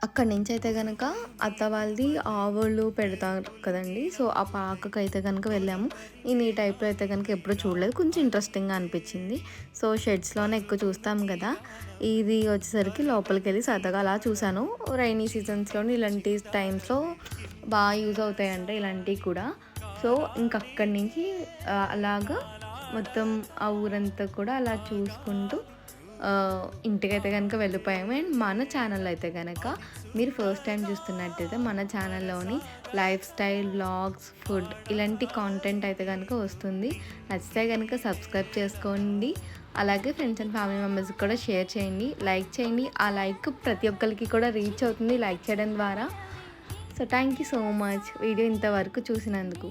అక్కడి నుంచయితే గనక అత్త వాళ్ళది ఆవులు పెడతారు కదండీ! సో, ఆ పాకకైతే గనక వెళ్ళాము. నేను ఈ టైప్‌లో అయితే గనక ఎప్పుడూ చూడలేదు. కొంచెం ఇంట్రెస్టింగ్‌గా అనిపిచ్చింది. సో, షెడ్స్‌లోనే ఎక్కువ చూస్తాం గదా! ఇది వచ్చేసరికి లోపలికెళ్ళి సరదాగా అలా చూసాను. రైనీ సీజన్స్‌లోని ఇలాంటి టైమ్స్‌లో యూజ్ అవుతాయంట ఇలాంటియి కూడా. సో, ఇంకక్కడి నుంచి అలాగా మొత్తం ఆ ఊరంతా కూడా అలా చూసుకుంటూ ఇంటికైతే గనక వెళ్ళిపోయాము. అండ్ మన ఛానల్‌లో అయితే గనక మీరు ఫస్ట్ టైమ్ చూస్తున్నట్టయితే మన ఛానల్‌లోని లైఫ్ స్టైల్, వ్లాగ్స్, ఫుడ్ ఇలాంటి కాంటెంట్ అయితే గనక వస్తుంది. నచ్చితే గనక సబ్స్క్రైబ్ చేసుకోండి. అలాగే ఫ్రెండ్స్ అండ్ ఫ్యామిలీ మెంబర్స్‌కి కూడా షేర్ చేయండి. లైక్ చేయండి. ఆ లైక్ ప్రతి ఒక్కళ్ళకి కూడా రీచ్ అవుతుంది లైక్ చేయడం ద్వారా. So, thank you so much video ఇంతవరకు చూసినందుకు.